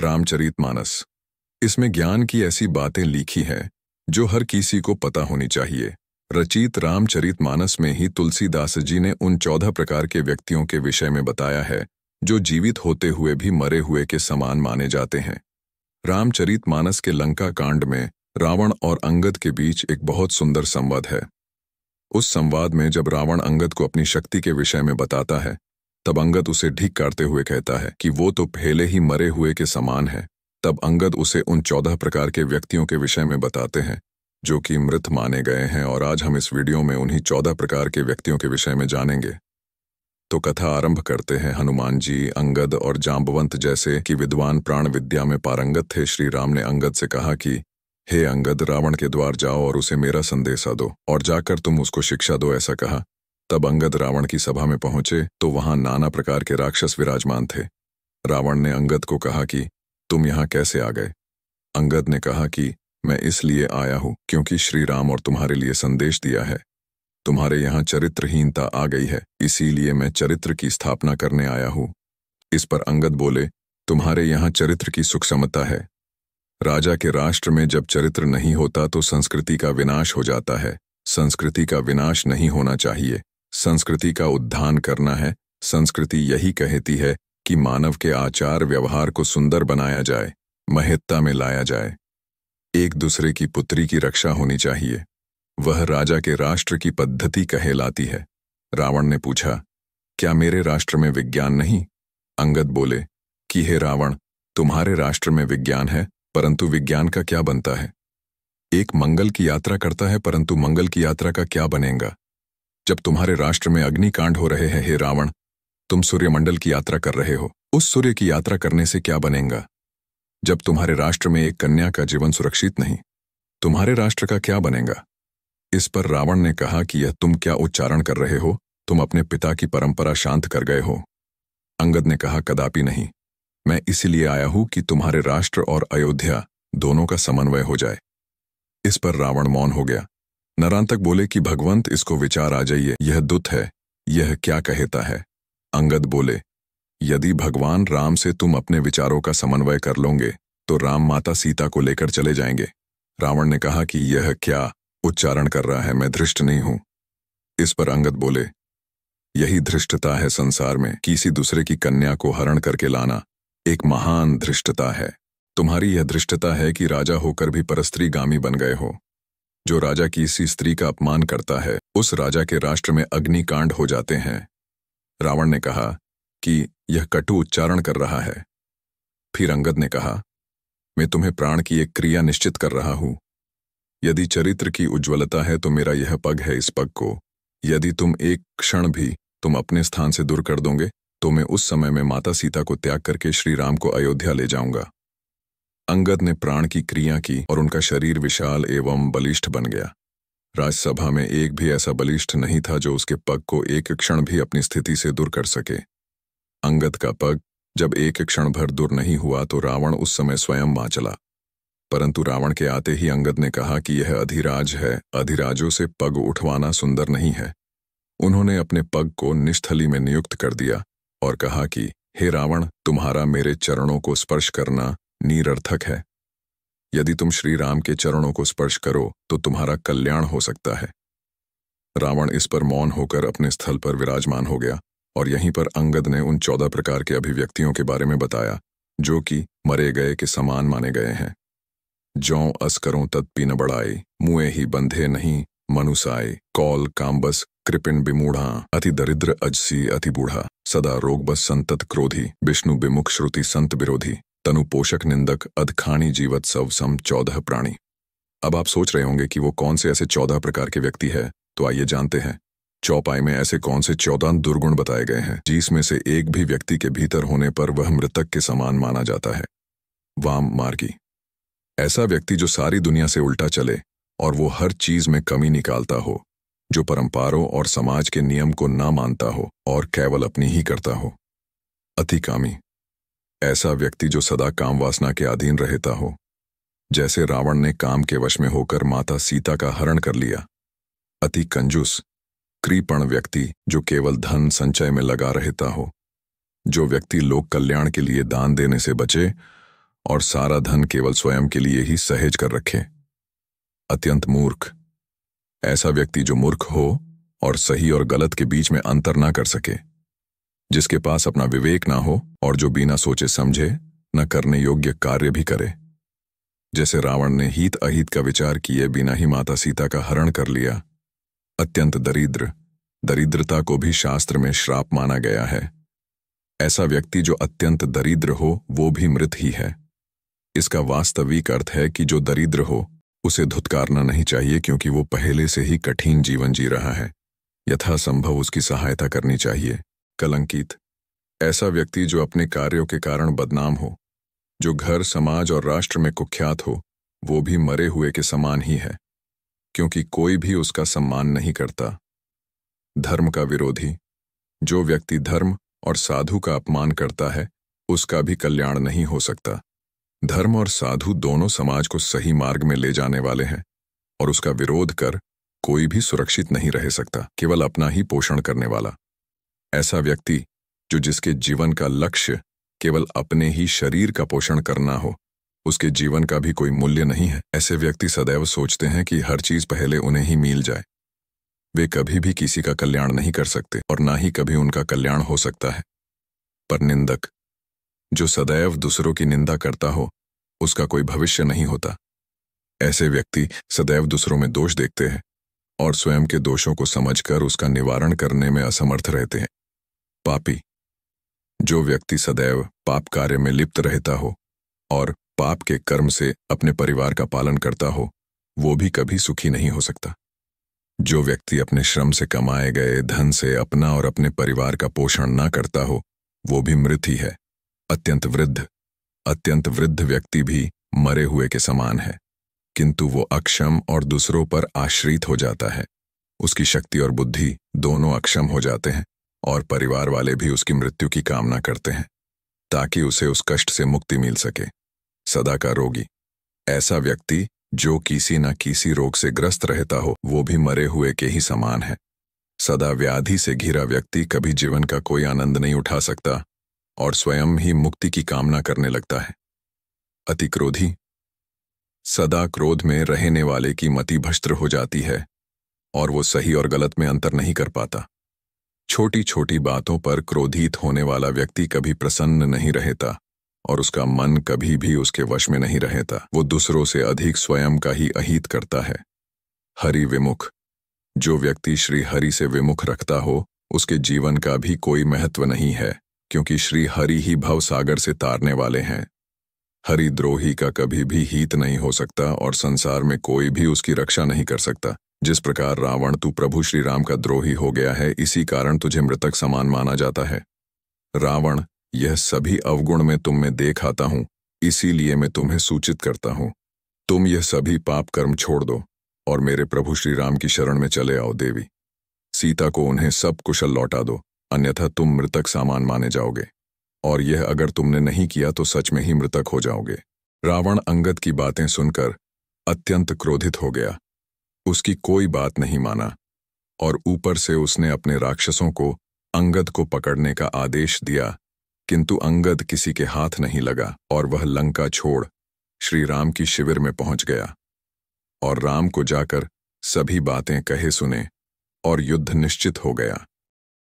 रामचरितमानस। इसमें ज्ञान की ऐसी बातें लिखी हैं जो हर किसी को पता होनी चाहिए। रचित रामचरितमानस में ही तुलसीदास जी ने उन 14 प्रकार के व्यक्तियों के विषय में बताया है जो जीवित होते हुए भी मरे हुए के समान माने जाते हैं। रामचरितमानस के लंका कांड में रावण और अंगद के बीच एक बहुत सुंदर संवाद है। उस संवाद में जब रावण अंगद को अपनी शक्ति के विषय में बताता है, तब अंगद उसे ढीक काटते हुए कहता है कि वो तो पहले ही मरे हुए के समान है। तब अंगद उसे उन 14 प्रकार के व्यक्तियों के विषय में बताते हैं जो कि मृत माने गए हैं, और आज हम इस वीडियो में उन्हीं 14 प्रकार के व्यक्तियों के विषय में जानेंगे। तो कथा आरंभ करते हैं। हनुमान जी, अंगद और जांबवंत जैसे कि विद्वान प्राण विद्या में पारंगत थे, श्री राम ने अंगद से कहा कि हे अंगद, रावण के द्वार जाओ और उसे मेरा संदेशा दो और जाकर तुम उसको शिक्षा दो, ऐसा कहा। तब अंगद रावण की सभा में पहुंचे तो वहां नाना प्रकार के राक्षस विराजमान थे। रावण ने अंगद को कहा कि तुम यहाँ कैसे आ गए? अंगद ने कहा कि मैं इसलिए आया हूं क्योंकि श्री राम और तुम्हारे लिए संदेश दिया है। तुम्हारे यहाँ चरित्रहीनता आ गई है, इसीलिए मैं चरित्र की स्थापना करने आया हूं। इस पर अंगद बोले, तुम्हारे यहाँ चरित्र की सूक्ष्मता है। राजा के राष्ट्र में जब चरित्र नहीं होता तो संस्कृति का विनाश हो जाता है। संस्कृति का विनाश नहीं होना चाहिए, संस्कृति का उद्धान करना है। संस्कृति यही कहती है कि मानव के आचार व्यवहार को सुंदर बनाया जाए, महत्ता में लाया जाए। एक दूसरे की पुत्री की रक्षा होनी चाहिए, वह राजा के राष्ट्र की पद्धति कहलाती है। रावण ने पूछा, क्या मेरे राष्ट्र में विज्ञान नहीं? अंगद बोले कि हे रावण, तुम्हारे राष्ट्र में विज्ञान है, परंतु विज्ञान का क्या बनता है? एक मंगल की यात्रा करता है, परंतु मंगल की यात्रा का क्या बनेगा? जब तुम्हारे राष्ट्र में अग्निकांड हो रहे हैं, हे रावण, तुम सूर्यमंडल की यात्रा कर रहे हो, उस सूर्य की यात्रा करने से क्या बनेगा? जब तुम्हारे राष्ट्र में एक कन्या का जीवन सुरक्षित नहीं, तुम्हारे राष्ट्र का क्या बनेगा? इस पर रावण ने कहा कि यह तुम क्या उच्चारण कर रहे हो? तुम अपने पिता की परंपरा शांत कर गए हो। अंगद ने कहा, कदापि नहीं, मैं इसीलिए आया हूं कि तुम्हारे राष्ट्र और अयोध्या दोनों का समन्वय हो जाए। इस पर रावण मौन हो गया। नरांतक बोले कि भगवंत, इसको विचार आ जाइए, यह दूत है, यह क्या कहता है? अंगद बोले, यदि भगवान राम से तुम अपने विचारों का समन्वय कर लोगे तो राम माता सीता को लेकर चले जाएंगे। रावण ने कहा कि यह क्या उच्चारण कर रहा है, मैं धृष्ट नहीं हूं। इस पर अंगद बोले, यही धृष्टता है संसार में, किसी दूसरे की कन्या को हरण करके लाना एक महान धृष्टता है। तुम्हारी यह धृष्टता है कि राजा होकर भी परस्त्रीगामी बन गए हो। जो राजा किसी स्त्री का अपमान करता है, उस राजा के राष्ट्र में अग्निकांड हो जाते हैं। रावण ने कहा कि यह कटु उच्चारण कर रहा है। फिर अंगद ने कहा, मैं तुम्हें प्राण की एक क्रिया निश्चित कर रहा हूं। यदि चरित्र की उज्ज्वलता है तो मेरा यह पग है, इस पग को यदि तुम एक क्षण भी तुम अपने स्थान से दूर कर दोगे तो मैं उस समय में माता सीता को त्याग करके श्री राम को अयोध्या ले जाऊंगा। अंगद ने प्राण की क्रिया की और उनका शरीर विशाल एवं बलिष्ठ बन गया। राजसभा में एक भी ऐसा बलिष्ठ नहीं था जो उसके पग को एक क्षण भी अपनी स्थिति से दूर कर सके। अंगद का पग जब एक क्षण भर दूर नहीं हुआ तो रावण उस समय स्वयं वहां चला। परंतु रावण के आते ही अंगद ने कहा कि यह अधिराज है, अधिराजों से पग उठवाना सुंदर नहीं है। उन्होंने अपने पग को निष्ठली में नियुक्त कर दिया और कहा कि हे रावण, तुम्हारा मेरे चरणों को स्पर्श करना निरर्थक है। यदि तुम श्री राम के चरणों को स्पर्श करो तो तुम्हारा कल्याण हो सकता है। रावण इस पर मौन होकर अपने स्थल पर विराजमान हो गया और यहीं पर अंगद ने उन 14 प्रकार के अभिव्यक्तियों के बारे में बताया जो कि मरे गए के समान माने गए हैं। जौं अस करों तत्पी न बढ़ाई, मुए ही बंधे नहीं मनुसाई, कौल काम्बस कृपिन बिमूढ़ा, अति दरिद्र अजसी अति बूढ़ा, सदा रोग बस संतत क्रोधी, विष्णु विमुख श्रुति संत विरोधी, तनु पोषक निंदक अधखानी जीवत सव सम 14 प्राणी। अब आप सोच रहे होंगे कि वो कौन से ऐसे 14 प्रकार के व्यक्ति है, तो आइए जानते हैं। चौपाई में ऐसे कौन से 14 दुर्गुण बताए गए हैं जिसमें से एक भी व्यक्ति के भीतर होने पर वह मृतक के समान माना जाता है। वाम मार्गी, ऐसा व्यक्ति जो सारी दुनिया से उल्टा चले और वो हर चीज में कमी निकालता हो, जो परंपराओं और समाज के नियम को ना मानता हो और केवल अपनी ही करता हो। अतिकामी, ऐसा व्यक्ति जो सदा काम वासना के अधीन रहता हो, जैसे रावण ने काम के वश में होकर माता सीता का हरण कर लिया। अति कंजूस, कृपण व्यक्ति जो केवल धन संचय में लगा रहता हो। जो व्यक्ति लोक कल्याण के लिए दान देने से बचे और सारा धन केवल स्वयं के लिए ही सहेज कर रखे। अत्यंत मूर्ख, ऐसा व्यक्ति जो मूर्ख हो और सही और गलत के बीच में अंतर ना कर सके, जिसके पास अपना विवेक ना हो और जो बिना सोचे समझे न करने योग्य कार्य भी करे। जैसे रावण ने हित अहित का विचार किए बिना ही माता सीता का हरण कर लिया। अत्यंत दरिद्र, दरिद्रता को भी शास्त्र में श्राप माना गया है। ऐसा व्यक्ति जो अत्यंत दरिद्र हो वो भी मृत ही है। इसका वास्तविक अर्थ है कि जो दरिद्र हो उसे धुतकारना नहीं चाहिए, क्योंकि वो पहले से ही कठिन जीवन जी रहा है। यथासंभव उसकी सहायता करनी चाहिए। कलंकित, ऐसा व्यक्ति जो अपने कार्यों के कारण बदनाम हो, जो घर, समाज और राष्ट्र में कुख्यात हो, वो भी मरे हुए के समान ही है, क्योंकि कोई भी उसका सम्मान नहीं करता। धर्म का विरोधी, जो व्यक्ति धर्म और साधु का अपमान करता है उसका भी कल्याण नहीं हो सकता। धर्म और साधु दोनों समाज को सही मार्ग में ले जाने वाले हैं, और उसका विरोध कर कोई भी सुरक्षित नहीं रह सकता, केवल अपना ही पोषण करने वाला। ऐसा व्यक्ति जो जिसके जीवन का लक्ष्य केवल अपने ही शरीर का पोषण करना हो, उसके जीवन का भी कोई मूल्य नहीं है। ऐसे व्यक्ति सदैव सोचते हैं कि हर चीज पहले उन्हें ही मिल जाए। वे कभी भी किसी का कल्याण नहीं कर सकते और ना ही कभी उनका कल्याण हो सकता है। पर निंदक, जो सदैव दूसरों की निंदा करता हो, उसका कोई भविष्य नहीं होता। ऐसे व्यक्ति सदैव दूसरों में दोष देखते हैं और स्वयं के दोषों को समझकर उसका निवारण करने में असमर्थ रहते हैं। पापी, जो व्यक्ति सदैव पाप कार्य में लिप्त रहता हो और पाप के कर्म से अपने परिवार का पालन करता हो, वो भी कभी सुखी नहीं हो सकता। जो व्यक्ति अपने श्रम से कमाए गए धन से अपना और अपने परिवार का पोषण ना करता हो, वो भी मृत ही है। अत्यंत वृद्ध व्यक्ति भी मरे हुए के समान है, किंतु वो अक्षम और दूसरों पर आश्रित हो जाता है। उसकी शक्ति और बुद्धि दोनों अक्षम हो जाते हैं और परिवार वाले भी उसकी मृत्यु की कामना करते हैं ताकि उसे उस कष्ट से मुक्ति मिल सके। सदा का रोगी, ऐसा व्यक्ति जो किसी न किसी रोग से ग्रस्त रहता हो, वो भी मरे हुए के ही समान है। सदा व्याधि से घिरा व्यक्ति कभी जीवन का कोई आनंद नहीं उठा सकता और स्वयं ही मुक्ति की कामना करने लगता है। अति क्रोधी, सदा क्रोध में रहने वाले की मति भ्रष्ट हो जाती है और वो सही और गलत में अंतर नहीं कर पाता। छोटी छोटी बातों पर क्रोधित होने वाला व्यक्ति कभी प्रसन्न नहीं रहता और उसका मन कभी भी उसके वश में नहीं रहता। वो दूसरों से अधिक स्वयं का ही अहित करता है। हरि विमुख, जो व्यक्ति श्री हरि से विमुख रखता हो, उसके जीवन का भी कोई महत्व नहीं है, क्योंकि श्री हरि ही भव सागर से तारने वाले हैं। हरिद्रोही का कभी भी हित नहीं हो सकता और संसार में कोई भी उसकी रक्षा नहीं कर सकता। जिस प्रकार रावण, तू प्रभु श्री राम का द्रोही हो गया है, इसी कारण तुझे मृतक समान माना जाता है। रावण, यह सभी अवगुण मैं तुम में देख आता हूं, इसीलिए मैं तुम्हें सूचित करता हूं। तुम यह सभी पाप कर्म छोड़ दो और मेरे प्रभु श्री राम की शरण में चले आओ। देवी सीता को उन्हें सब कुशल लौटा दो, अन्यथा तुम मृतक समान माने जाओगे, और यह अगर तुमने नहीं किया तो सच में ही मृतक हो जाओगे। रावण अंगद की बातें सुनकर अत्यंत क्रोधित हो गया। उसकी कोई बात नहीं माना और ऊपर से उसने अपने राक्षसों को अंगद को पकड़ने का आदेश दिया, किंतु अंगद किसी के हाथ नहीं लगा और वह लंका छोड़ श्री राम की शिविर में पहुंच गया और राम को जाकर सभी बातें कहे सुने और युद्ध निश्चित हो गया।